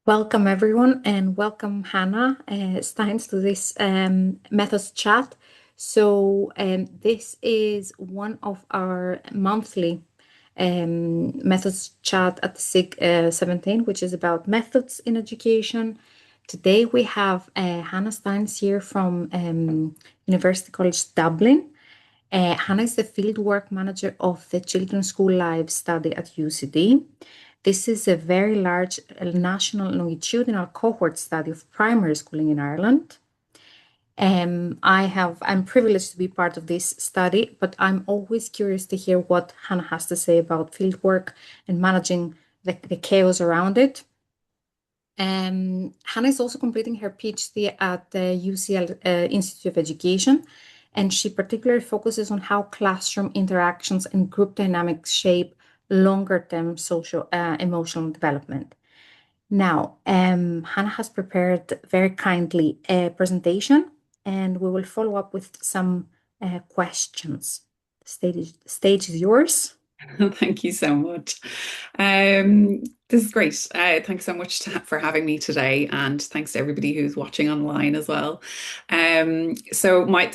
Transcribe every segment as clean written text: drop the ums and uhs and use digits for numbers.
Welcome, everyone, and welcome, Hannah Stynes, to this methods chat. This is one of our monthly methods chat at the SIG 17, which is about methods in education. Today, we have Hannah Stynes here from University College Dublin. Hannah is the fieldwork manager of the Children's School Life study at UCD. This is a very large national longitudinal cohort study of primary schooling in Ireland. I'm privileged to be part of this study, but I'm always curious to hear what Hannah has to say about fieldwork and managing the chaos around it. Hannah is also completing her PhD at the UCL Institute of Education, and she particularly focuses on how classroom interactions and group dynamics shape longer-term social emotional development. Now, Hannah has prepared very kindly a presentation, and we will follow up with some questions. The stage is yours. Thank you so much. This is great. Thanks so much for having me today, and thanks to everybody who's watching online as well. The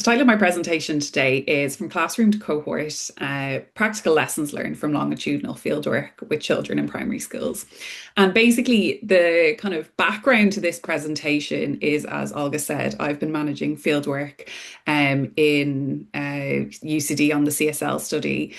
title of my presentation today is From Classroom to Cohort, Practical Lessons Learned from Longitudinal Fieldwork with Children in Primary Schools. And basically, the kind of background to this presentation is, as Olga said, I've been managing fieldwork in UCD on the CSL study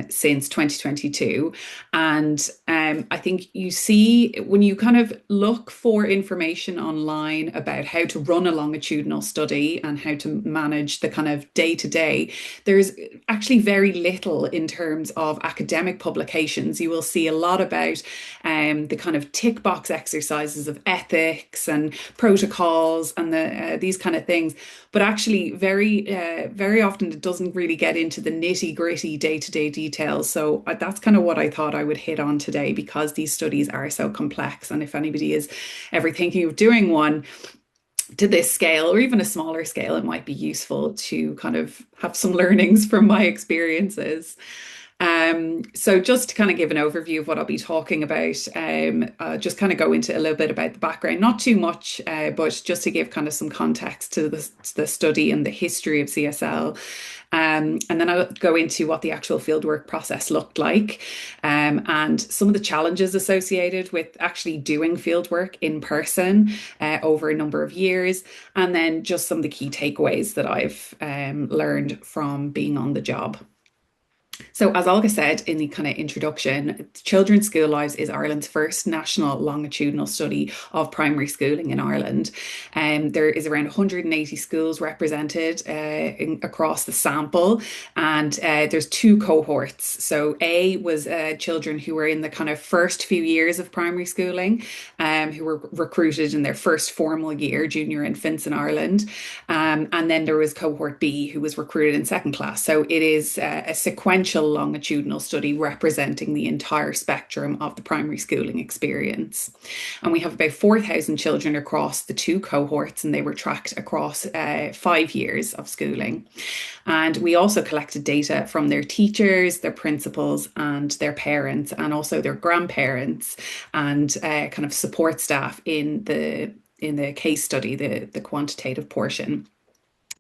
since 2022. And I think you see when you kind of look for information online about how to run a longitudinal study and how to manage the kind of day to day, there's actually very little in terms of academic publications. You will see a lot about the kind of tick box exercises of ethics and protocols and these kind of things. But actually, very often it doesn't really get into the nitty gritty day to day details. So that's kind of what I thought I would hit on today because these studies are so complex. And if anybody is ever thinking of doing one to this scale or even a smaller scale, it might be useful to kind of have some learnings from my experiences. So just to kind of give an overview of what I'll be talking about, just kind of go into a little bit about the background, not too much, but just to give kind of some context to the study and the history of CSL. And then I'll go into what the actual fieldwork process looked like, and some of the challenges associated with actually doing fieldwork in person over a number of years, and then just some of the key takeaways that I've learned from being on the job. So, as Olga said in the kind of introduction, Children's School Lives is Ireland's first national longitudinal study of primary schooling in Ireland. There is around 180 schools represented across the sample, and there's two cohorts. So, A was children who were in the kind of first few years of primary schooling, who were recruited in their first formal year, junior infants in Ireland. And then there was cohort B, who was recruited in second class. So, it is a sequential longitudinal study representing the entire spectrum of the primary schooling experience. And we have about 4,000 children across the two cohorts, and they were tracked across 5 years of schooling. And we also collected data from their teachers, their principals, and their parents, and also their grandparents and kind of support staff in the case study, the quantitative portion.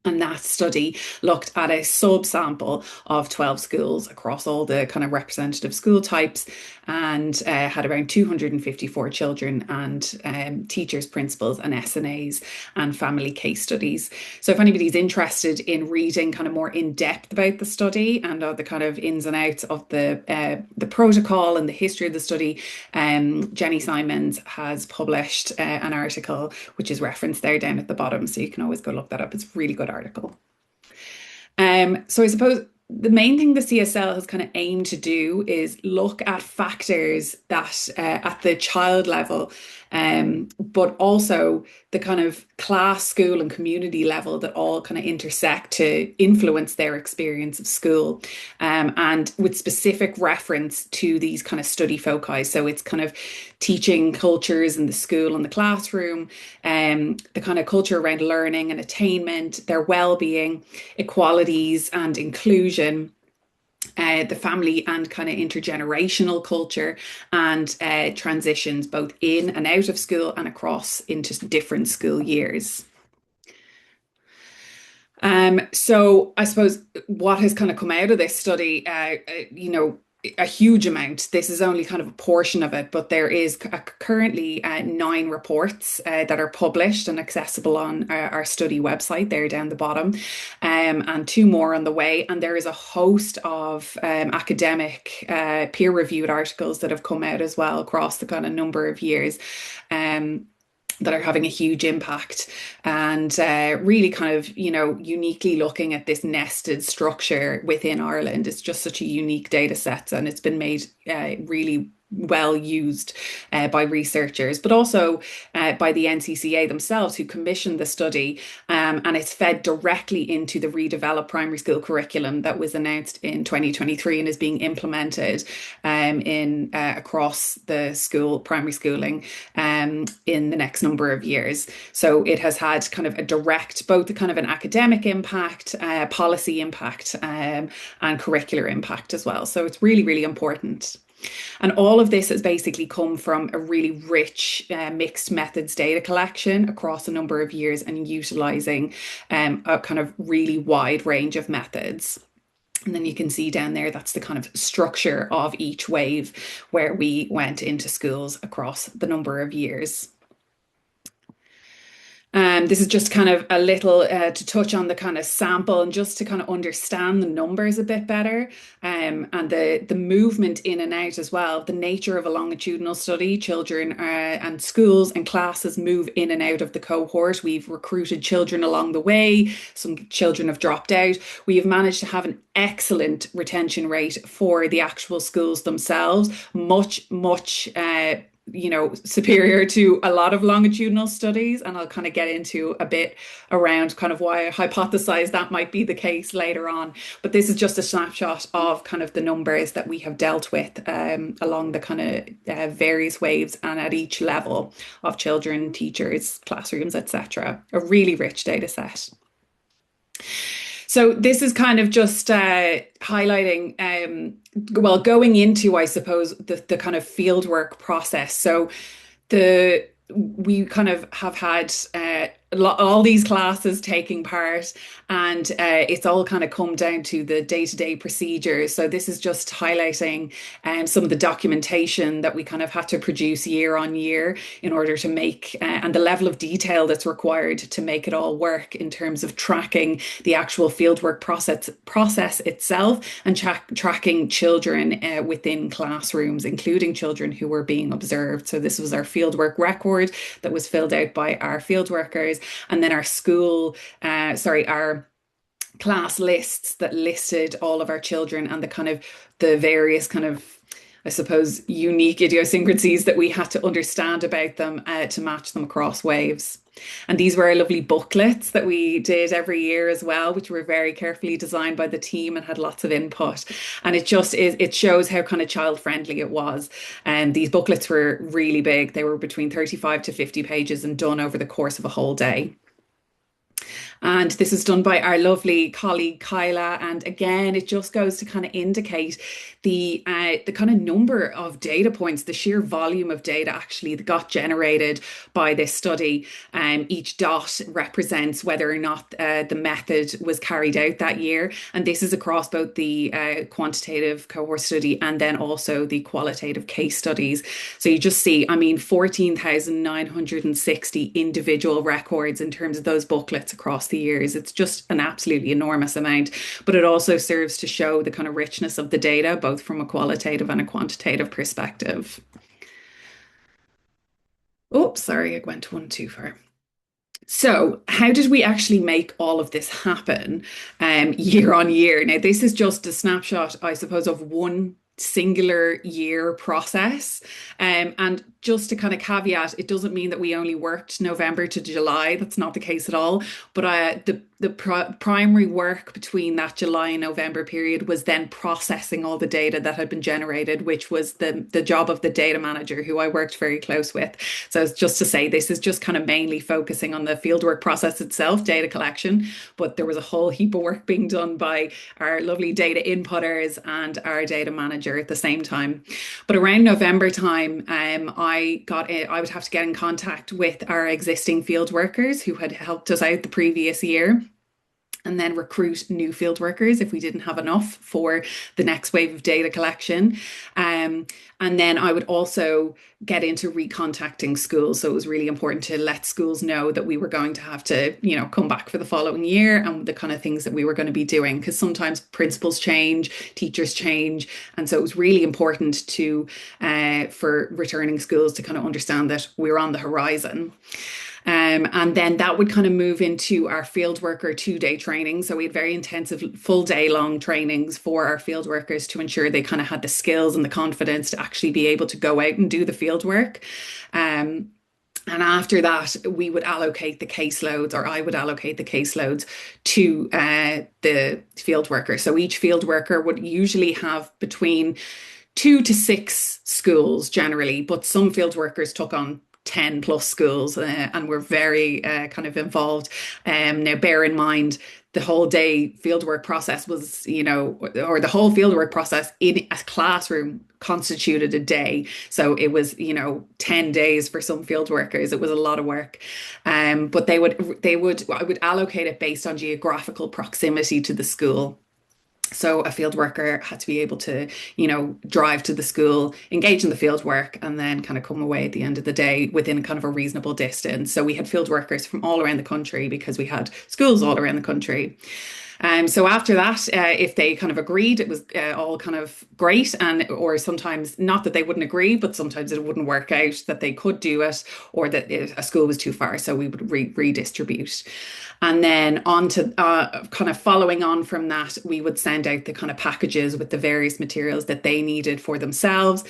And that study looked at a subsample of 12 schools across all the kind of representative school types and had around 254 children and teachers, principals, and SNAs and family case studies. So if anybody's interested in reading kind of more in depth about the study and the kind of ins and outs of the protocol and the history of the study, Jenny Simons has published an article which is referenced there down at the bottom. So you can always go look that up. It's a really good article. So I suppose the main thing the CSL has kind of aimed to do is look at factors that at the child level, but also the kind of class, school, and community level that all kind of intersect to influence their experience of school, and with specific reference to these kind of study foci. So it's kind of teaching cultures in the school and the classroom, the kind of culture around learning and attainment, their well-being, equalities, and inclusion. the family and kind of intergenerational culture, and transitions both in and out of school and across into different school years. So I suppose what has kind of come out of this study, a huge amount. This is only kind of a portion of it, but there is currently 9 reports that are published and accessible on our study website there down the bottom, and 2 more on the way. And there is a host of academic peer-reviewed articles that have come out as well across the kind of number of years. That are having a huge impact, and really kind of, uniquely looking at this nested structure within Ireland. It's just such a unique data set, and it's been made really well used by researchers, but also by the NCCA themselves, who commissioned the study. And it's fed directly into the redeveloped primary school curriculum that was announced in 2023 and is being implemented in across the school primary schooling in the next number of years. So it has had kind of a direct, both a kind of an academic impact, policy impact, and curricular impact as well. So it's really, really important. And all of this has basically come from a really rich mixed methods data collection across a number of years, and utilizing a kind of really wide range of methods. And then you can see down there, that's the kind of structure of each wave where we went into schools across the number of years. This is just kind of a little to touch on the kind of sample, and just to kind of understand the numbers a bit better, and the movement in and out as well. The nature of a longitudinal study, children and schools and classes move in and out of the cohort. We've recruited children along the way. Some children have dropped out. We have managed to have an excellent retention rate for the actual schools themselves, much superior to a lot of longitudinal studies. And I'll kind of get into a bit around kind of why I hypothesize that might be the case later on. But this is just a snapshot of kind of the numbers that we have dealt with along the kind of various waves and at each level of children, teachers, classrooms, etc. A really rich data set. So this is kind of just highlighting, going into, I suppose, the kind of fieldwork process. So we kind of have had all these classes taking part, and it's all kind of come down to the day-to-day procedures. So this is just highlighting some of the documentation that we kind of had to produce year on year in order to make, and the level of detail that's required to make it all work in terms of tracking the actual fieldwork process itself, and tracking children within classrooms, including children who were being observed. So this was our fieldwork record that was filled out by our field workers, and then our class lists that listed all of our children and the kind of the various kind of, I suppose, unique idiosyncrasies that we had to understand about them to match them across waves. And these were our lovely booklets that we did every year as well, which were very carefully designed by the team and had lots of input. And it shows how kind of child friendly it was. And these booklets were really big. They were between 35 to 50 pages and done over the course of a whole day. And this is done by our lovely colleague Kyla. And again, it just goes to kind of indicate the kind of number of data points, the sheer volume of data actually that got generated by this study. Each dot represents whether or not the method was carried out that year. And this is across both the quantitative cohort study and then also the qualitative case studies. So you just see, 14,960 individual records in terms of those booklets across the years. It's just an absolutely enormous amount, but it also serves to show the kind of richness of the data, both from a qualitative and a quantitative perspective. Oh, sorry, I went one too far. So, how did we actually make all of this happen year on year? Now, this is just a snapshot, I suppose, of one singular year process. And just to kind of caveat, it doesn't mean that we only worked November to July. That's not the case at all. But the primary work between that July and November period was then processing all the data that had been generated, which was the job of the data manager, who I worked very close with. So it's just to say, this is just kind of mainly focusing on the fieldwork process itself, data collection, but there was a whole heap of work being done by our lovely data inputters and our data manager at the same time. But around November time, I would have to get in contact with our existing field workers who had helped us out the previous year, and then recruit new field workers if we didn't have enough for the next wave of data collection. And then I would also get into recontacting schools. So it was really important to let schools know that we were going to have to, come back for the following year, and the kind of things that we were going to be doing, because sometimes principals change, teachers change. And so it was really important for returning schools to kind of understand that we're on the horizon. And then that would kind of move into our fieldworker 2 day training. So we had very intensive full day long trainings for our field workers to ensure they kind of had the skills and the confidence to actually be able to go out and do the field work. And after that, we would allocate the caseloads, or I would allocate the caseloads to the field worker. So each field worker would usually have between 2 to 6 schools generally, but some field workers took on 10 plus schools, and were very kind of involved. Now, bear in mind, the whole day fieldwork process was, or the whole fieldwork process in a classroom constituted a day. So it was, 10 days for some field workers. It was a lot of work. But I would allocate it based on geographical proximity to the school. So a field worker had to be able to, drive to the school, engage in the field work, and then kind of come away at the end of the day within kind of a reasonable distance. So we had field workers from all around the country because we had schools all around the country. So after that, if they kind of agreed, it was all kind of great. Or sometimes not that they wouldn't agree, but sometimes it wouldn't work out that they could do it, or that a school was too far. So we would redistribute. And then on to kind of following on from that, we would send out the kind of packages with the various materials that they needed for themselves.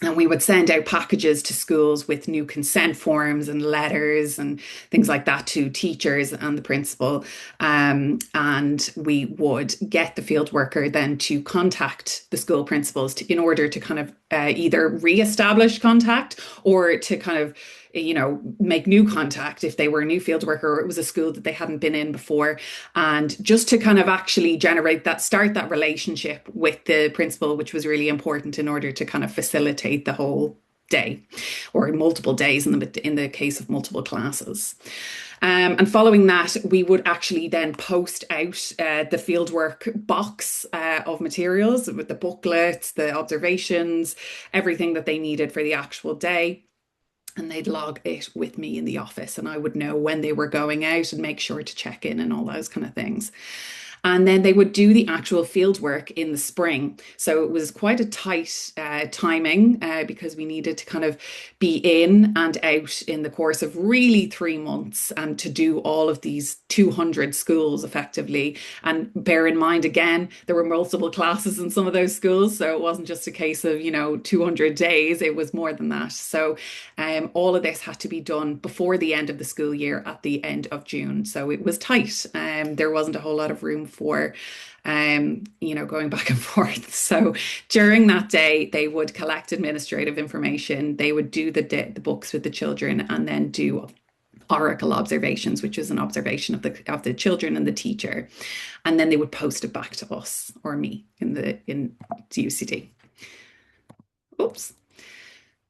And we would send out packages to schools with new consent forms and letters and things like that to teachers and the principal. And we would get the field worker then to contact the school principals in order to kind of either re-establish contact, or to kind of make new contact if they were a new field worker or it was a school that they hadn't been in before. And just to kind of actually start that relationship with the principal, which was really important in order to kind of facilitate the whole day, or multiple days in the case of multiple classes. And following that, we would actually then post out the fieldwork box of materials with the booklets, the observations, everything that they needed for the actual day. And they'd log it with me in the office, and I would know when they were going out and make sure to check in and all those kind of things. And then they would do the actual field work in the spring. So it was quite a tight timing because we needed to kind of be in and out in the course of really 3 months, and to do all of these 200 schools effectively. And bear in mind, again, there were multiple classes in some of those schools. So it wasn't just a case of, 200 days, it was more than that. So all of this had to be done before the end of the school year at the end of June. So it was tight. There wasn't a whole lot of room for going back and forth. So during that day, they would collect administrative information, they would do the books with the children, and then do oracle observations, which is an observation of the children and the teacher. And then they would post it back to us, or me, in UCD. Oops.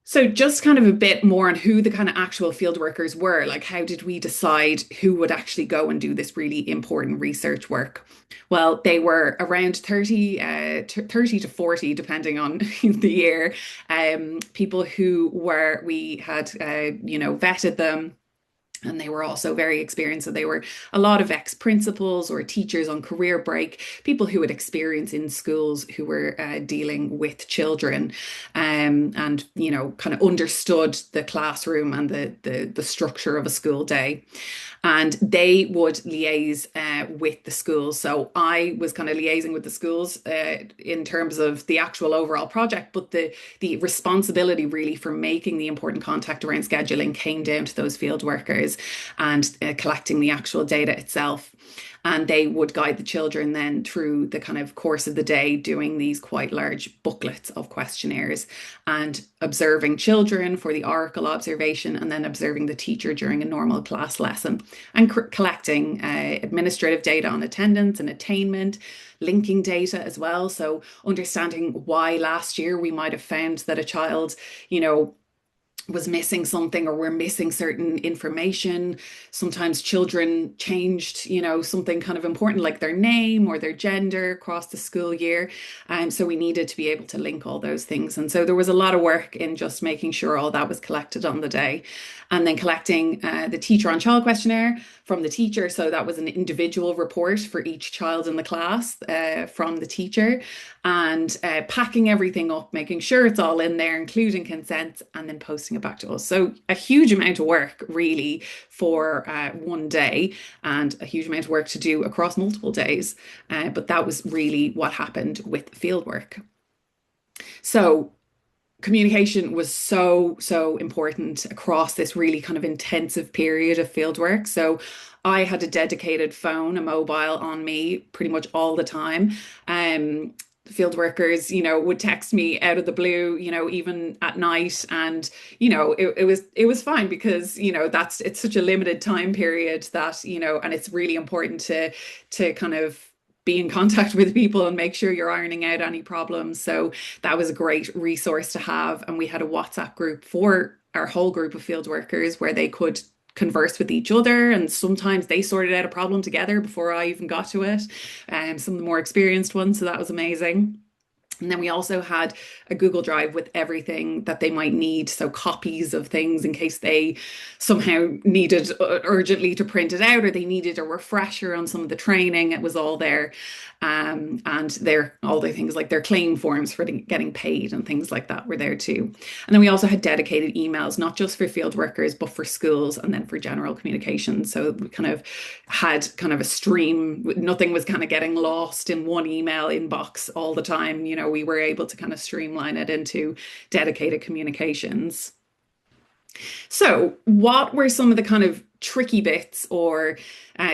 So just kind of a bit more on who the kind of actual field workers were. Like, how did we decide who would actually go and do this really important research work? Well, they were around 30 to 40, depending on the year. People we had, vetted them, And they were also very experienced. So they were a lot of ex-principals or teachers on career break, people who had experience in schools who were dealing with children, and kind of understood the classroom and the structure of a school day. And they would liaise with the schools. So I was kind of liaising with the schools in terms of the actual overall project, but the responsibility really for making the important contact around scheduling came down to those field workers and collecting the actual data itself. And they would guide the children then through the kind of course of the day, doing these quite large booklets of questionnaires and observing children for the oracle observation, and then observing the teacher during a normal class lesson, and collecting administrative data on attendance and attainment, linking data as well. So understanding why last year we might have found that a child, you know, was missing something, or we're missing certain information. Sometimes children changed, something kind of important like their name or their gender across the school year. And so we needed to be able to link all those things. And so there was a lot of work in just making sure all that was collected on the day. And then collecting the teacher on child questionnaire from the teacher. So that was an individual report for each child in the class from the teacher, and packing everything up, making sure it's all in there, including consents, and then posting it back to us. So a huge amount of work really for one day, and a huge amount of work to do across multiple days. But that was really what happened with fieldwork. So communication was so important across this really kind of intensive period of fieldwork. So I had a dedicated phone, a mobile on me pretty much all the time. Field workers, would text me out of the blue, even at night. And, it was fine because, it's such a limited time period that, and it's really important to kind of be in contact with people and make sure you're ironing out any problems. So that was a great resource to have. And we had a WhatsApp group for our whole group of field workers where they could converse with each other, and sometimes they sorted out a problem together before I even got to it. Some of the more experienced ones, so that was amazing. And then we also had a Google Drive with everything that they might need. So copies of things in case they somehow needed urgently to print it out, or they needed a refresher on some of the training. It was all there. And all the things like their claim forms for getting paid and things like that were there too. And then we also had dedicated emails, not just for field workers, but for schools and then for general communication. So we kind of had kind of a stream. Nothing was kind of getting lost in one email inbox all the time. We were able to kind of streamline it into dedicated communications. So, what were some of the kind of tricky bits or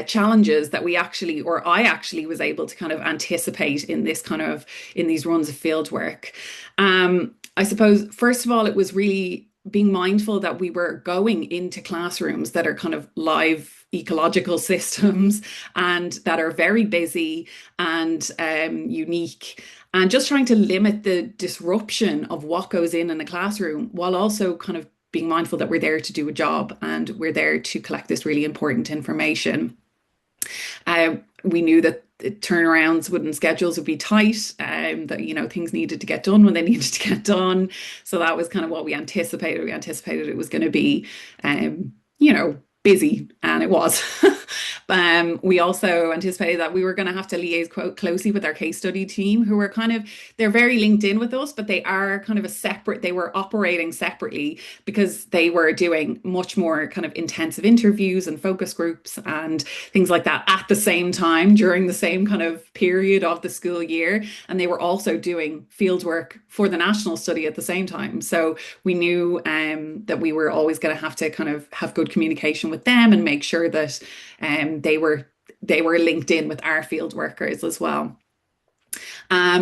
challenges that I actually was able to kind of anticipate in these runs of field work? I suppose, first of all, it was really being mindful that we were going into classrooms that are kind of live ecological systems and that are very busy and unique, and just trying to limit the disruption of what goes in a classroom, while also kind of being mindful that we're there to do a job and we're there to collect this really important information. We knew that the turnarounds and schedules would be tight, that things needed to get done when they needed to get done. So that was kind of what we anticipated. We anticipated it was going to be, busy, and it was. We also anticipated that we were going to have to liaise quite closely with our case study team, who were they're very linked in with us, but they are kind of they were operating separately because they were doing much more kind of intensive interviews and focus groups and things like that at the same time during the same kind of period of the school year. And they were also doing field work for the national study at the same time. So we knew that we were always going to have to kind of have good communication with them and make sure that they were linked in with our field workers as well.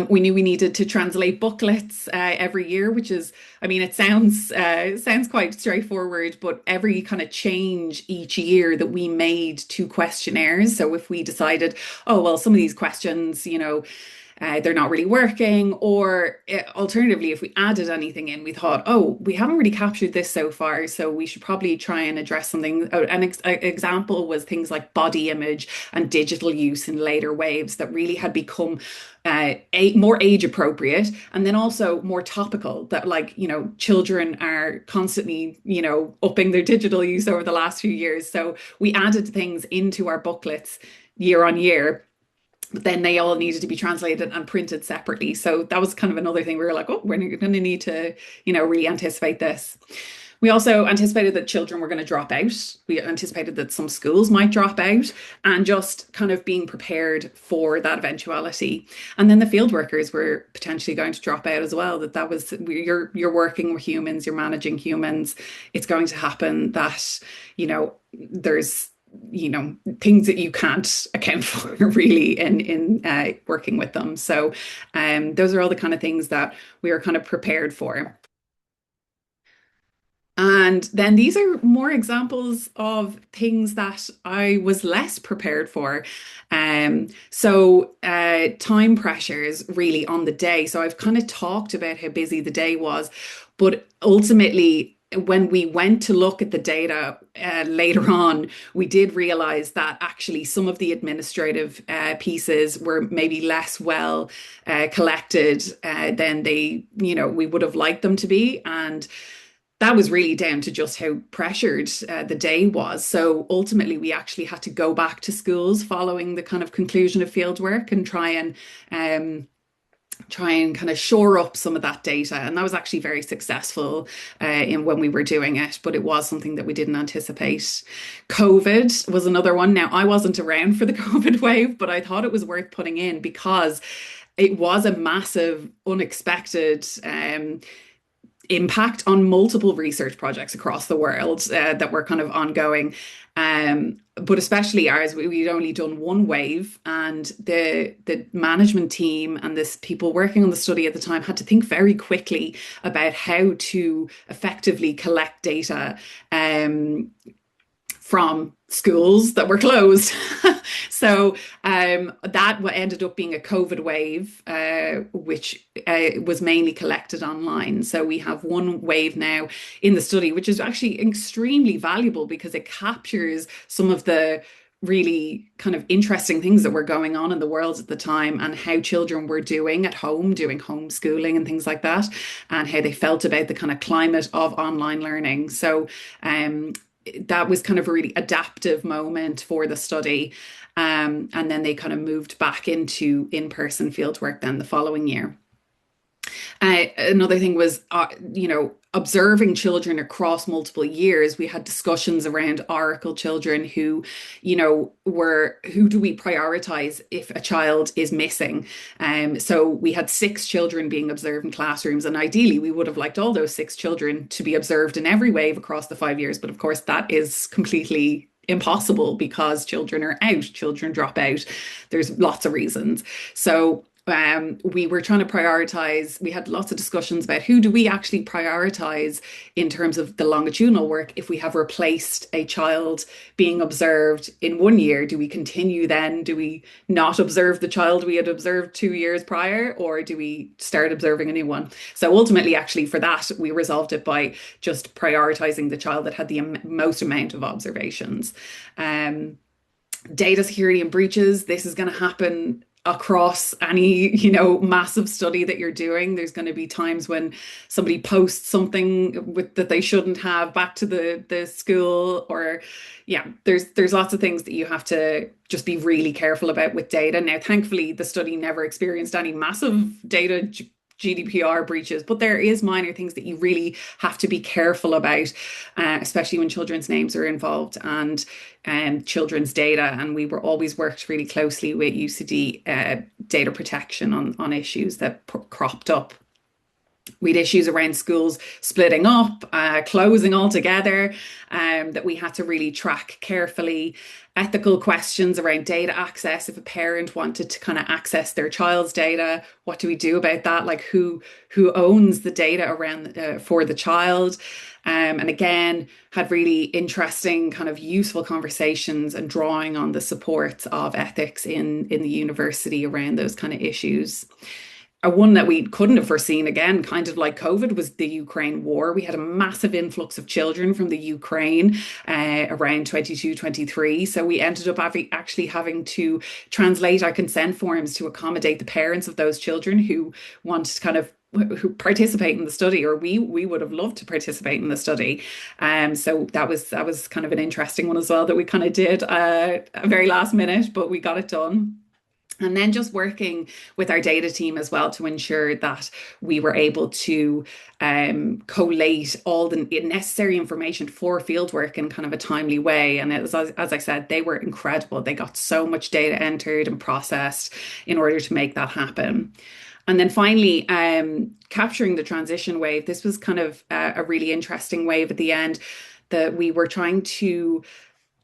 We knew we needed to translate booklets every year, which is, it sounds quite straightforward, but every kind of change each year that we made to questionnaires. So if we decided, oh, well, some of these questions, they're not really working. Or alternatively, if we added anything in, we thought, oh, we haven't really captured this so far, so we should probably try and address something. An example was things like body image and digital use in later waves that really had become more age appropriate, and then also more topical, that like, children are constantly, upping their digital use over the last few years. So we added things into our booklets year on year, but then they all needed to be translated and printed separately. So that was kind of another thing we were like, oh, we're going to need to, really anticipate this. We also anticipated that children were going to drop out. We anticipated that some schools might drop out, and just kind of being prepared for that eventuality. And then the field workers were potentially going to drop out as well. That was, you're working with humans, you're managing humans. It's going to happen that, there's things that you can't account for really in working with them. So those are all the kind of things that we are kind of prepared for. And then these are more examples of things that I was less prepared for. Time pressures really on the day. So I've kind of talked about how busy the day was, but ultimately, when we went to look at the data later on, we did realize that actually some of the administrative pieces were maybe less well collected than we would have liked them to be. And that was really down to just how pressured the day was. So ultimately, we actually had to go back to schools following the kind of conclusion of fieldwork and um, try and kind of shore up some of that data. And that was actually very successful in when we were doing it, but it was something that we didn't anticipate. COVID was another one. Now, I wasn't around for the COVID wave, but I thought it was worth putting in because it was a massive, unexpected impact on multiple research projects across the world that were kind of ongoing. But especially ours, we'd only done one wave, and the management team and this people working on the study at the time had to think very quickly about how to effectively collect data from schools that were closed. So that ended up being a COVID wave, which was mainly collected online. So we have one wave now in the study, which is actually extremely valuable because it captures some of the really kind of interesting things that were going on in the world at the time, and how children were doing at home, doing homeschooling and things like that, and how they felt about the kind of climate of online learning. So that was kind of a really adaptive moment for the study. And then they kind of moved back into in-person fieldwork then the following year. Another thing was, observing children across multiple years. We had discussions around Oracle children who, who do we prioritize if a child is missing? So we had 6 children being observed in classrooms, and ideally we would have liked all those 6 children to be observed in every wave across the 5 years. But of course, that is completely impossible because children are out, children drop out. There's lots of reasons. So we were trying to prioritize. We had lots of discussions about who do we actually prioritize in terms of the longitudinal work. If we have replaced a child being observed in one year, do we continue then? Do we not observe the child we had observed 2 years prior, or do we start observing a new one? So ultimately, actually, for that, we resolved it by just prioritizing the child that had the most amount of observations. Data security and breaches. This is going to happen across any massive study that you're doing. There's going to be times when somebody posts something that they shouldn't have back to the school, or there's lots of things that you have to just be really careful about with data. Now, thankfully, the study never experienced any massive data GDPR breaches, but there is minor things that you really have to be careful about, especially when children's names are involved and children's data. And we were always worked really closely with UCD data protection on issues that cropped up. We'd issues around schools splitting up, closing altogether, that we had to really track carefully. Ethical questions around data access. If a parent wanted to kind of access their child's data, what do we do about that? Like who owns the data around for the child? And again, had really interesting kind of useful conversations and drawing on the support of ethics in the university around those kind of issues. One that we couldn't have foreseen, again, kind of like COVID, was the Ukraine war. We had a massive influx of children from the Ukraine around 22, 23. So we ended up actually having to translate our consent forms to accommodate the parents of those children who wanted to kind of who participate in the study, or we would have loved to participate in the study. So that was kind of an interesting one as well that we kind of did a very last minute, but we got it done. And then just working with our data team as well to ensure that we were able to collate all the necessary information for fieldwork in kind of a timely way. And it was, as I said, they were incredible. They got so much data entered and processed in order to make that happen. And then finally, capturing the transition wave. This was kind of a really interesting wave at the end that we were trying to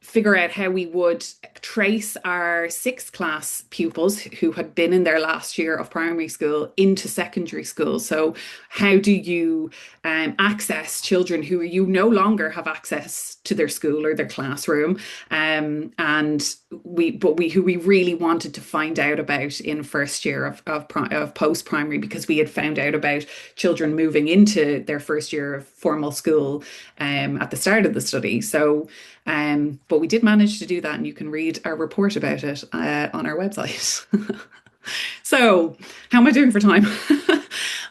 figure out how we would trace our sixth class pupils who had been in their last year of primary school into secondary school. So how do you access children who you no longer have access to their school or their classroom, and who we really wanted to find out about in first year of post primary, because we had found out about children moving into their first year of formal school at the start of the study. So but we did manage to do that, and you can read our report about it on our website. So, how am I doing for time?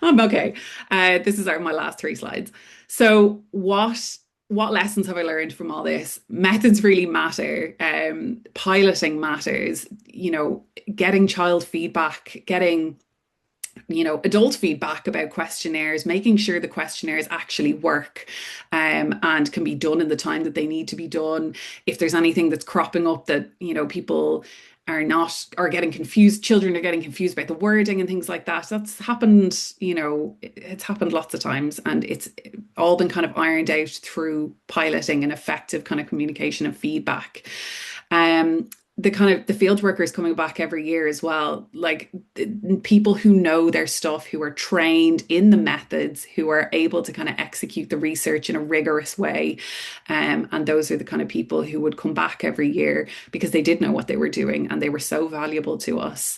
I'm okay. This is my last three slides. So, what lessons have I learned from all this? Methods really matter. Piloting matters. Getting child feedback, getting adult feedback about questionnaires, making sure the questionnaires actually work and can be done in the time that they need to be done. If there's anything that's cropping up that, people are getting confused, children are getting confused about the wording and things like that. That's happened, it's happened lots of times, and it's all been kind of ironed out through piloting and effective kind of communication and feedback. The field workers coming back every year as well, like people who know their stuff, who are trained in the methods, who are able to kind of execute the research in a rigorous way. And those are the kind of people who would come back every year because they did know what they were doing and they were so valuable to us.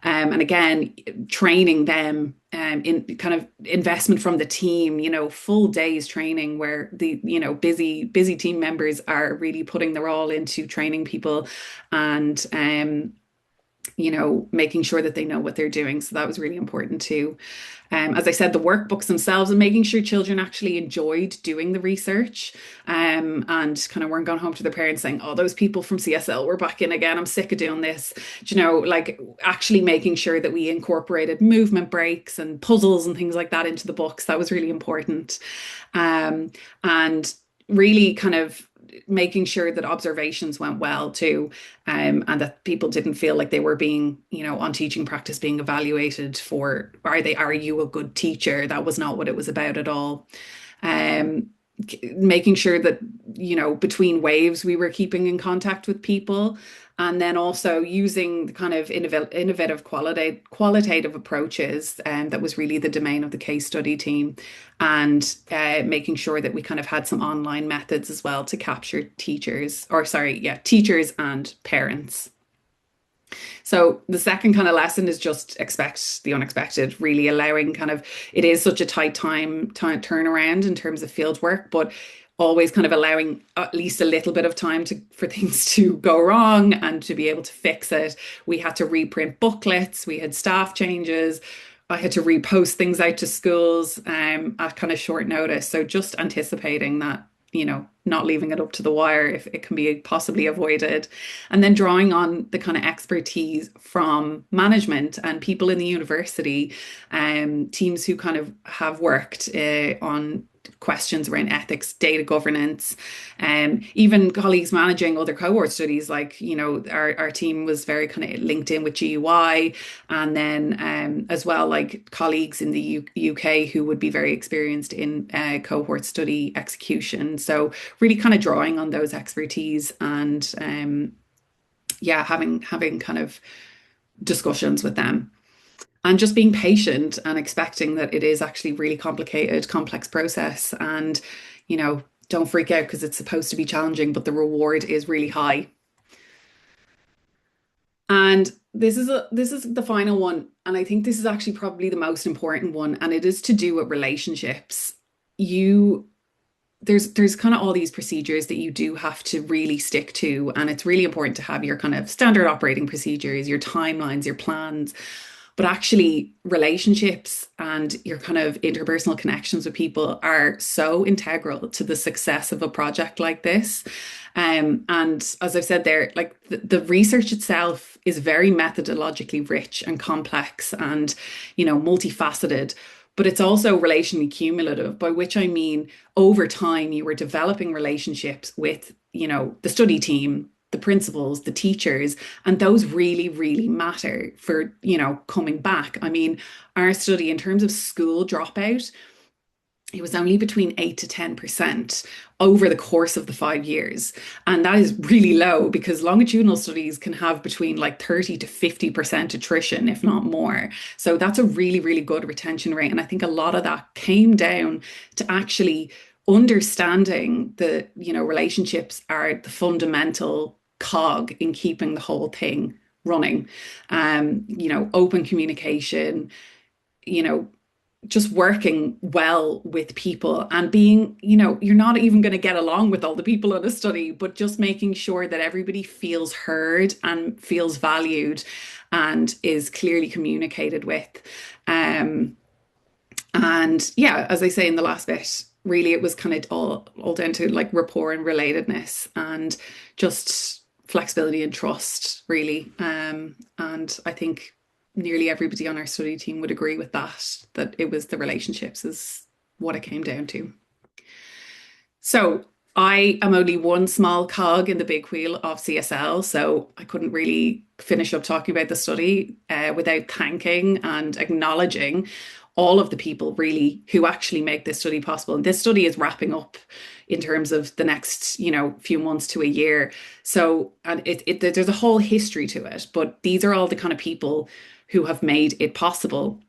And again, training them in kind of investment from the team, full days training where the, busy team members are really putting their all into training people and, making sure that they know what they're doing. So that was really important too. As I said, the workbooks themselves and making sure children actually enjoyed doing the research, and kind of weren't going home to their parents saying, oh, those people from CSL were back in again. I'm sick of doing this. Like actually making sure that we incorporated movement breaks and puzzles and things like that into the books. That was really important. And really kind of making sure that observations went well too, and that people didn't feel like they were being, on teaching practice being evaluated for, are you a good teacher? That was not what it was about at all. Making sure that, between waves, we were keeping in contact with people, and then also using the kind of innovative qualitative approaches. And that was really the domain of the case study team, and making sure that we kind of had some online methods as well to capture teachers and parents. So the second kind of lesson is just expect the unexpected, really allowing it is such a tight time turnaround in terms of field work, but always kind of allowing at least a little bit of time for things to go wrong and to be able to fix it. We had to reprint booklets, we had staff changes, I had to repost things out to schools at kind of short notice. So just anticipating that, not leaving it up to the wire if it can be possibly avoided. And then drawing on the kind of expertise from management and people in the university, teams who kind of have worked on questions around ethics, data governance, even colleagues managing other cohort studies. Like, our team was very kind of linked in with GUI, and then as well, like colleagues in the UK who would be very experienced in cohort study execution. So really kind of drawing on those expertise and yeah, having kind of discussions with them. And just being patient and expecting that it is actually really complicated, complex process. And, don't freak out because it's supposed to be challenging, but the reward is really high. And this is the final one. And I think this is actually probably the most important one. And it is to do with relationships. You there's kind of all these procedures that you do have to really stick to, and it's really important to have your kind of standard operating procedures, your timelines, your plans. But actually, relationships and your kind of interpersonal connections with people are so integral to the success of a project like this. And as I've said there, like the research itself is very methodologically rich and complex and, multifaceted. But it's also relationally cumulative, by which I mean over time you were developing relationships with, the study team, the principals, the teachers, and those really, really matter for, coming back. I mean, our study in terms of school dropout, it was only between 8 to 10% over the course of the 5 years. And that is really low because longitudinal studies can have between like 30 to 50% attrition, if not more. So that's a really, really good retention rate. And I think a lot of that came down to actually understanding that, relationships are the fundamental cog in keeping the whole thing running. Open communication, you know, just working well with people and being, you're not even going to get along with all the people in a study, but just making sure that everybody feels heard and feels valued and is clearly communicated with. Um, and yeah, as I say in the last bit, really it was kind of all down to like rapport and relatedness and just flexibility and trust, really. And I think nearly everybody on our study team would agree with that it was the relationships is what it came down to. So I am only one small cog in the big wheel of CSL, so I couldn't really finish up talking about the study without thanking and acknowledging all of the people really who actually make this study possible. And this study is wrapping up in terms of the next, few months to a year. So, and there's a whole history to it, but these are all the kind of people who have made it possible.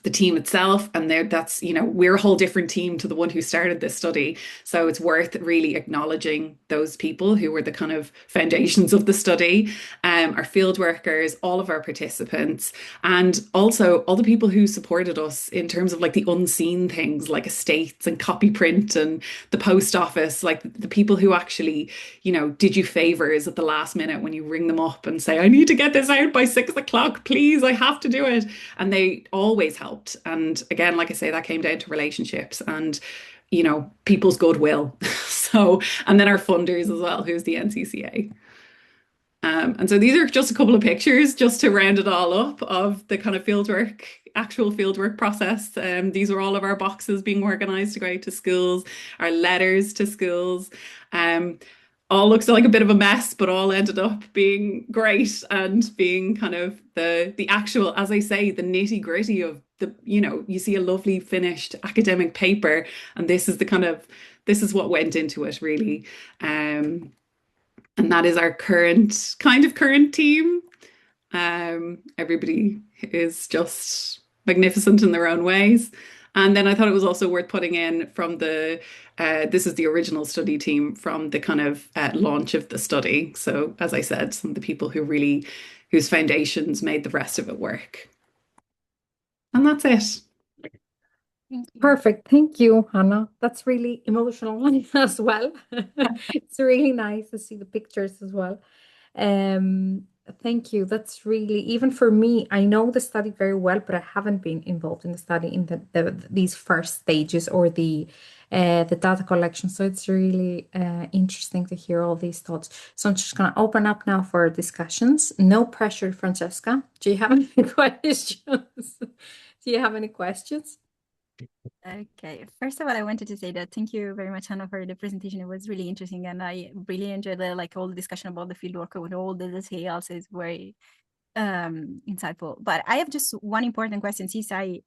The team itself, and that's, we're a whole different team to the one who started this study. So it's worth really acknowledging those people who were the kind of foundations of the study, our field workers, all of our participants, and also all the people who supported us in terms of like the unseen things like estates and copy print and the post office, like the people who actually, did you favors at the last minute when you ring them up and say, I need to get this out by 6 o'clock, please, I have to do it. And they always helped. And again, like I say, that came down to relationships and, people's goodwill. So, and then our funders as well, who's the NCCA. And so these are just a couple of pictures just to round it all up of the kind of fieldwork, actual fieldwork process. These are all of our boxes being organized to go out to schools, our letters to schools. All looks like a bit of a mess, but all ended up being great and being kind of the actual, as I say, the nitty gritty of the, you see a lovely finished academic paper, and this is this is what went into it really. And that is our current team. Everybody is just magnificent in their own ways. And then I thought it was also worth putting in from this is the original study team from the kind of launch of the study. So as I said, some of the people whose foundations made the rest of it work. And that's it. Perfect. Thank you, Hannah. That's really emotional as well. It's really nice to see the pictures as well. Um, Thank you. That's really, even for me, I know the study very well, but I haven't been involved in the study in these first stages or the data collection. So it's really interesting to hear all these thoughts. So I'm just going to open up now for discussions. No pressure, Francesca. Do you have any questions? Do you have any questions? Okay. First of all, I wanted to say that thank you very much, Hannah, for the presentation. It was really interesting, and I really enjoyed the like all the discussion about the fieldwork with all the details. It's very insightful. But I have just one important question since I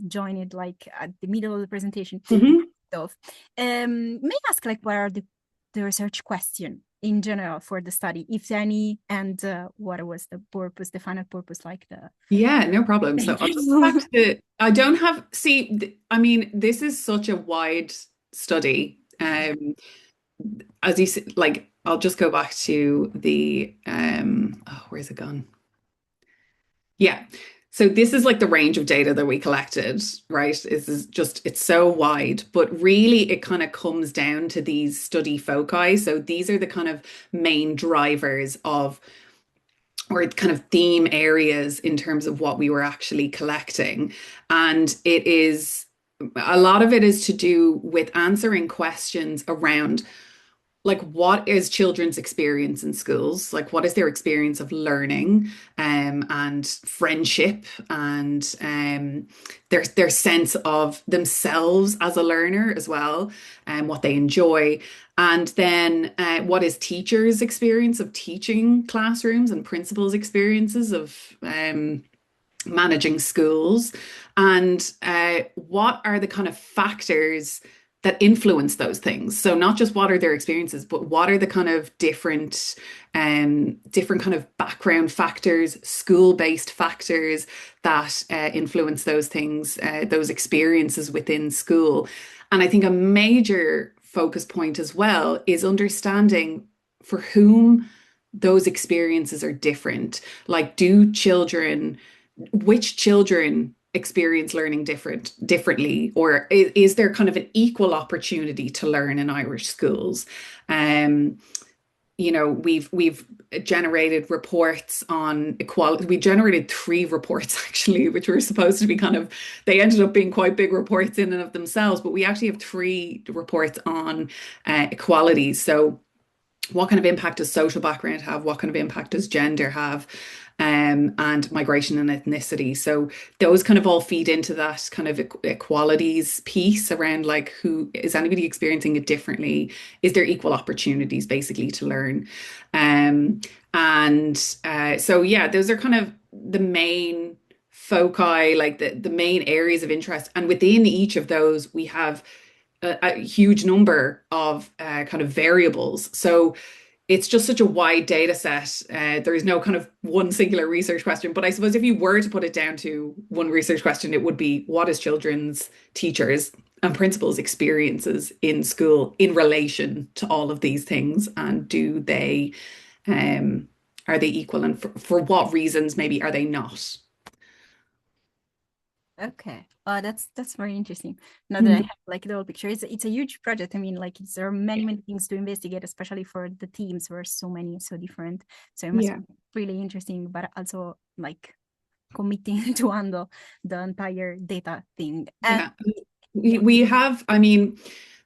joined it like at the middle of the presentation. Mhm. So, may I ask like what are the research question in general for the study, if any, and what was the purpose, the final purpose, like the. Yeah, no problem. So Thank I'll just go back you. to, I don't have, see, I mean, this is such a wide study. As you like, I'll just go back to the, oh, where's it gone? Yeah. So this is like the range of data that we collected, right? Is just it's so wide, but really it kind of comes down to these study foci. So these are the kind of main drivers of or kind of theme areas in terms of what we were actually collecting. And it is a lot of it is to do with answering questions around like what is children's experience in schools, like what is their experience of learning and friendship and their sense of themselves as a learner as well and what they enjoy, and then what is teachers experience of teaching classrooms and principals experiences of managing schools, and what are the kind of factors that influence those things. So not just what are their experiences, but what are the kind of different kind of background factors, school-based factors that influence those things, those experiences within school. And I think a major focus point as well is understanding for whom those experiences are different. Like, which children experience learning differently, or is there kind of an equal opportunity to learn in Irish schools? um we've generated reports on equality. We generated three reports actually, which were supposed to be kind of, they ended up being quite big reports in and of themselves, but we actually have three reports on equality. So what kind of impact does social background have? What kind of impact does gender have? And migration and ethnicity. So those kind of all feed into that kind of equalities piece around like who is anybody experiencing it differently? Is there equal opportunities basically to learn? And so yeah, those are kind of the main foci, like the main areas of interest. And within each of those, we have a huge number of kind of variables. So it's just such a wide data set. There is no kind of one singular research question. But I suppose if you were to put it down to one research question, it would be what is children's teachers and principals' experiences in school in relation to all of these things? And do they, um, are they equal? And for what reasons maybe are they not? Okay. That's very interesting. Now that I Mm. have like the whole picture, it's a huge project. I mean, like there are many things to investigate, especially for the teams where so many and so different. So it must Yeah. be really interesting, but also like committing to handle the entire data thing. And Yeah. We yeah, we have, I mean,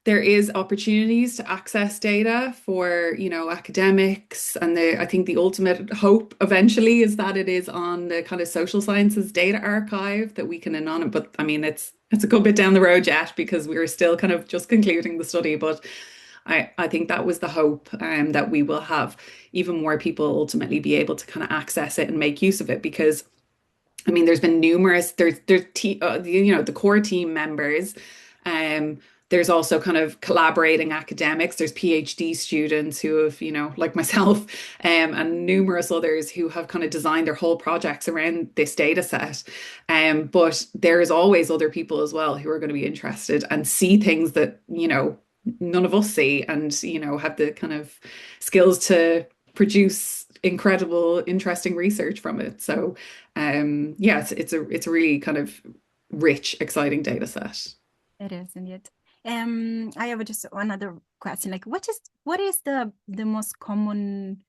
there is opportunities to access data for, academics, and I think the ultimate hope eventually is that it is on the kind of social sciences data archive that we can anonymize. But I mean, it's a good bit down the road yet because we're still kind of just concluding the study. But I think that was the hope, that we will have even more people ultimately be able to kind of access it and make use of it because I mean, there's been numerous. The core team members. Um, there's also kind of collaborating academics. There's PhD students who have, like myself, and numerous others who have kind of designed their whole projects around this data set. But there's always other people as well who are going to be interested and see things that, none of us see, and, have the kind of skills to produce incredible, interesting research from it. So yeah, it's a really kind of rich, exciting data set. it is indeed. I have just another question. Like, what is the most common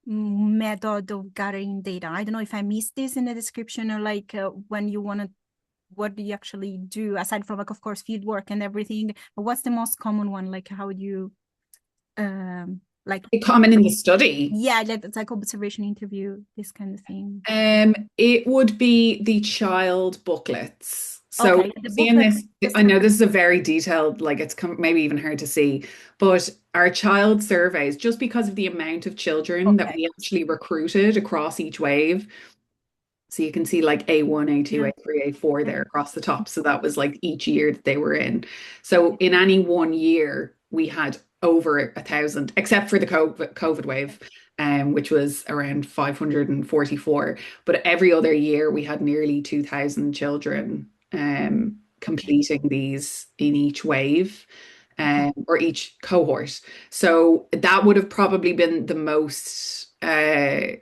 method of gathering data? I don't know if I missed this in the description or like when you want to, what do you actually do aside from like of course field work and everything? But what's the most common one? Like how do you like Common in the study. yeah, like it's like observation interview, this kind of thing. It would be the child booklets. So Okay, the seeing booklet this, just I know this is a very detailed, like it's maybe even hard to see, but our child surveys, just because of the amount of children that okay. we actually recruited across each wave, so you can see like A1, A2, Yeah. A3, A4 Yeah. there across the top. So that was like each year that they were in. So in any one year, we had over 1,000, except for the COVID wave, which was around 544. But every other year, we had nearly 2,000 children completing these in each wave. Or each cohort. So that would have probably been the most, that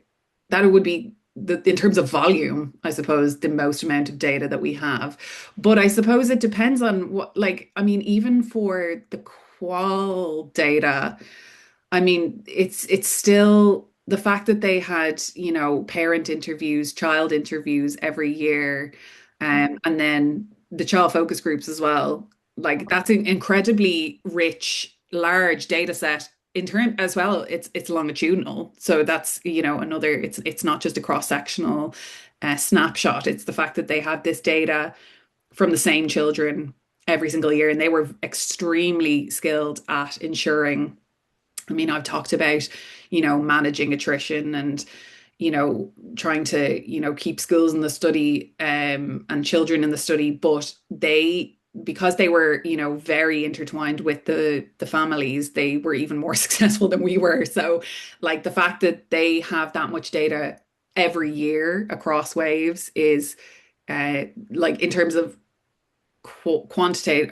would be in terms of volume, I suppose, the most amount of data that we have. But I suppose it depends on what, like, I mean, even for the qual data, I mean, it's still the fact that they had, parent interviews, child interviews every year, and then the child focus groups as well. Like that's an incredibly rich, large data set in turn as well. It's longitudinal, so that's another. It's not just a cross sectional snapshot. It's the fact that they had this data from the same children every single year, and they were extremely skilled at ensuring. I mean, I've talked about, managing attrition and, trying to, keep schools in the study and children in the study, but because they were, very intertwined with the families, they were even more successful than we were. So, like the fact that they have that much data every year across waves is like in terms of qualitative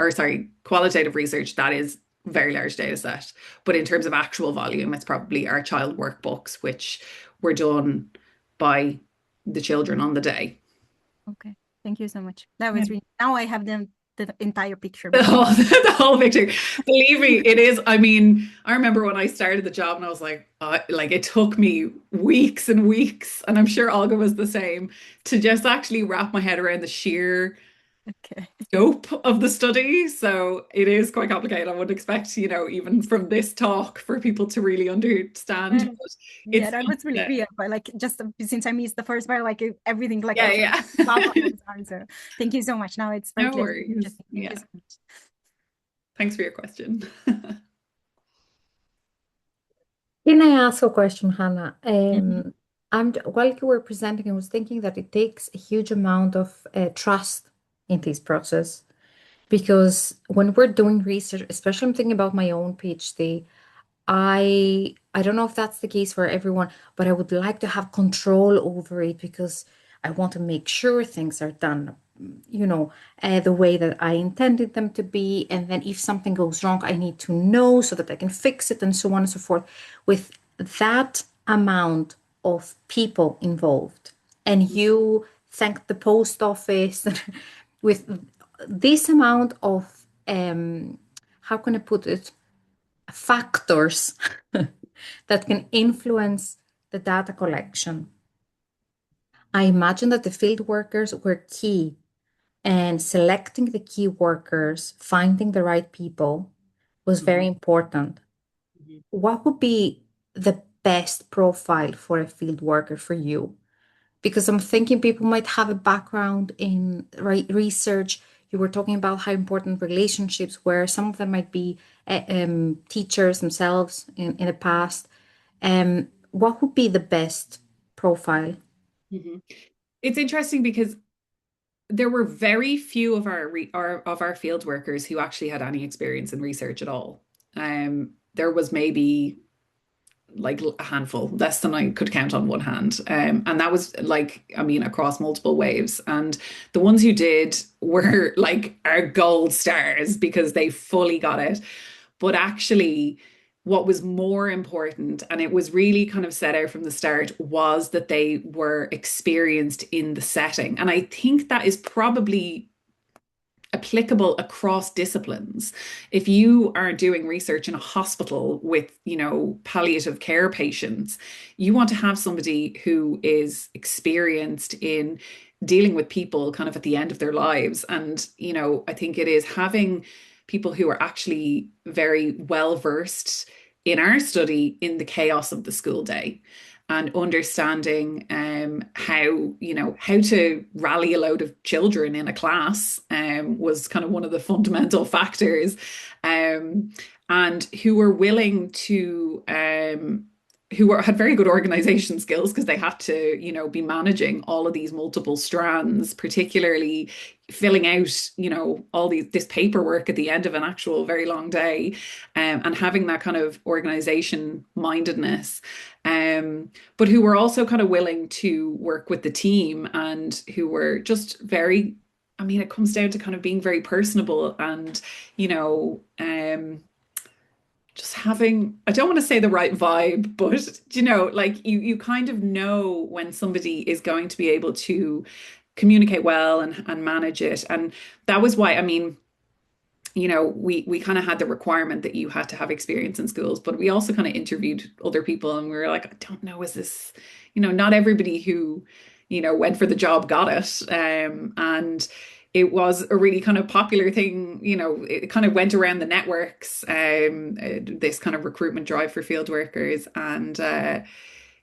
research, that is very large data set. But in terms of actual volume, it's probably our child workbooks, which were done by the children on the day. Okay. Thank you so much. That Yeah. was really, now I have the entire picture The before. whole, the whole picture. Believe me, it is. I mean, I remember when I started the job and I was like it took me weeks and weeks, and I'm sure Olga was the same, to just actually wrap my head around the sheer Okay. scope of the study. So it is quite complicated. I wouldn't expect, even from this talk for people to really understand, Uh, but Yeah, it's that was really weird, but like just since I missed the first part, like everything, like yeah, I can yeah. stop on those arms. So thank you so much. Now it's very No clear. worries. Interesting. Thank you Yeah. so much. Thanks for your question. Can I ask a question, Hannah? Mhm. While you were presenting, I was thinking that it takes a huge amount of trust in this process because when we're doing research, especially I'm thinking about my own PhD, I don't know if that's the case for everyone, but I would like to have control over it because I want to make sure things are done, the way that I intended them to be. And then if something goes wrong, I need to know so that I can fix it and so on and so forth. With that amount of people involved, and you thank the post office with this amount of how can I put it? Factors that can influence the data collection. I imagine that the field workers were key, and selecting the key workers, finding the right people was very Mhm. important. Mhm. What would be the best profile for a field worker for you? Because I'm thinking people might have a background in research. You were talking about how important relationships were. Some of them might be teachers themselves in the past. What would be the best profile? Mhm. It's interesting because there were very few of our field workers who actually had any experience in research at all. There was maybe like a handful, less than I could count on one hand. And that was like, I mean, across multiple waves. And the ones who did were like our gold stars because they fully got it. But actually, what was more important, and it was really kind of set out from the start, was that they were experienced in the setting. And I think that is probably applicable across disciplines. If you are doing research in a hospital with, palliative care patients, you want to have somebody who is experienced in dealing with people kind of at the end of their lives. And, I think it is having people who are actually very well versed in our study in the chaos of the school day. and understanding how, how to rally a load of children in a class was kind of one of the fundamental factors, um, and who were willing to had very good organization skills because they had to, be managing all of these multiple strands, particularly filling out, all this paperwork at the end of an actual very long day, and having that kind of organization mindedness. But who were also kind of willing to work with the team and who were just very, I mean, it comes down to kind of being very personable and, you know, um, just having, I don't want to say the right vibe, but like you kind of know when somebody is going to be able to communicate well and manage it. And that was why, I mean, we kind of had the requirement that you had to have experience in schools, but we also kind of interviewed other people and we were like, I don't know, is this, not everybody who, went for the job got it. And it was a really kind of popular thing, it kind of went around the networks, this kind of recruitment drive for field workers. And,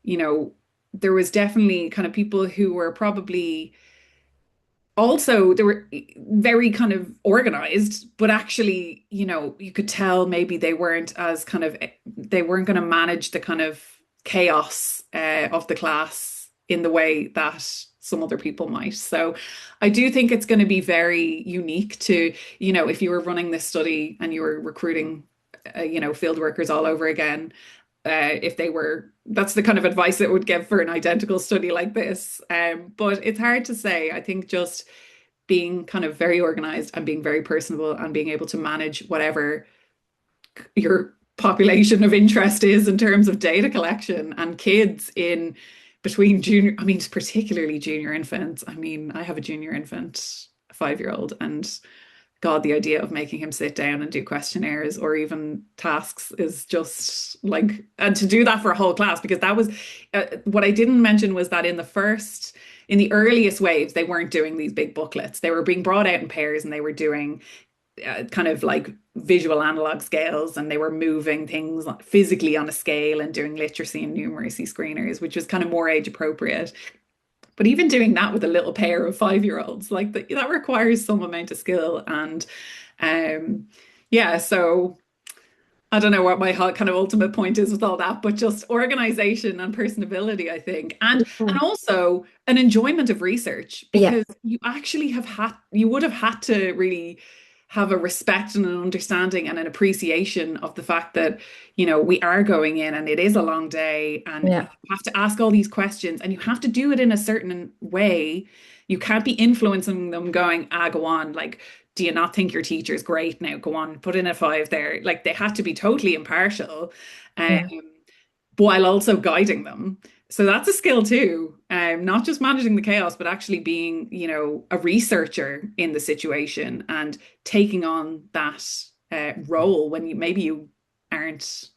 you know, there was definitely kind of people who were probably also they were very kind of organized, but actually, you could tell maybe they weren't going to manage the kind of chaos of the class in the way that some other people might. So I do think it's going to be very unique to, if you were running this study and you were recruiting, field workers all over again, if they were, that's the kind of advice that would give for an identical study like this. But it's hard to say. I think just being kind of very organized and being very personable and being able to manage whatever your population of interest is in terms of data collection and kids in between junior, I mean, particularly junior infants. I mean, I have a junior infant, a 5-year-old, and God, the idea of making him sit down and do questionnaires or even tasks is just like, and to do that for a whole class, because that was what I didn't mention was that in the earliest waves, they weren't doing these big booklets. They were being brought out in pairs and they were doing kind of like visual analog scales, and they were moving things physically on a scale and doing literacy and numeracy screeners, which was kind of more age appropriate. But even doing that with a little pair of 5-year-olds, like that requires some amount of skill. And yeah, so I don't know what my kind of ultimate point is with all that, but just organization and personability, I think, and also an enjoyment of research, Yeah. because you would have had to really have a respect and an understanding and an appreciation of the fact that, we are going in and it is a long day and Yeah. you have to ask all these questions and you have to do it in a certain way. You can't be influencing them going, go on, like, do you not think your teacher's great? Now go on, put in a 5 there. Like, they had to be totally impartial, um, Yeah. while also guiding them. So that's a skill too. Not just managing the chaos, but actually being, a researcher in the situation and taking on that role when maybe you aren't,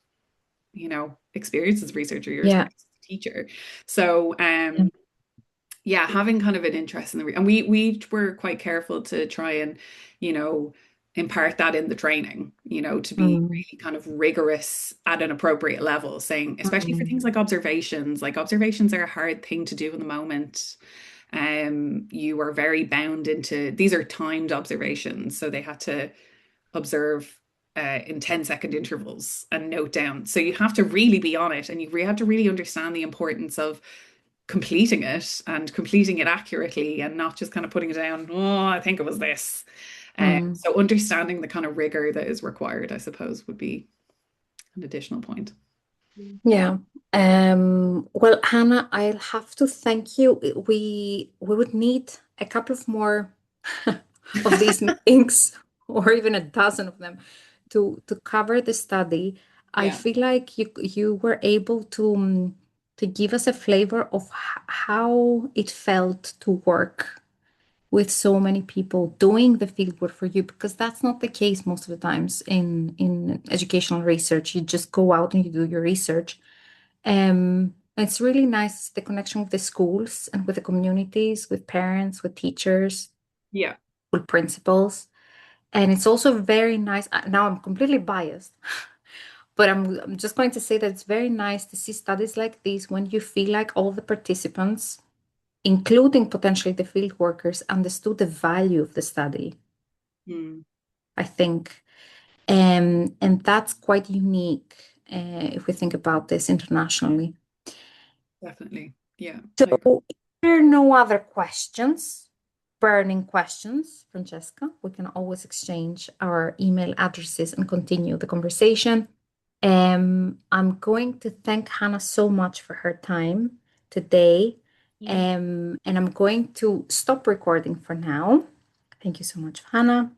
experienced as a researcher, you're Yeah. experienced as a teacher. So yeah, having kind of an interest in and we were quite careful to try and, impart that in the training, to be Mm. really kind of rigorous at an appropriate level, saying, especially for things Mm. like observations are a hard thing to do in the moment. You are very bound into, these are timed observations, so they had to observe in 10-second intervals and note down. So you have to really be on it, and you have to really understand the importance of completing it and completing it accurately and not just kind of putting it down, oh, I think it was this. Mm. So understanding the kind of rigor that is required, I suppose, would be an additional point. Yeah. Well, Hannah, I'll have to thank you. We would need a couple of more of these meetings, or even a dozen of them, to cover the study. I Yeah. feel like you were able to give us a flavor of how it felt to work with so many people doing the fieldwork for you, because that's not the case most of the times in educational research. You just go out and you do your research. It's really nice, the connection with the schools and with the communities, with parents, with teachers, Yeah. with principals. And it's also very nice. Now I'm completely biased, But I'm just going to say that it's very nice to see studies like this when you feel like all the participants, including potentially the field workers, understood the value of the study, Mm, I think. And that's quite unique if we think about this internationally. definitely. Yeah, So, I agree. if there are no other questions, burning questions, Francesca, we can always exchange our email addresses and continue the conversation. I'm going to thank Hannah so much for her time today. You. And I'm going to stop recording for now. Thank you so much, Hannah.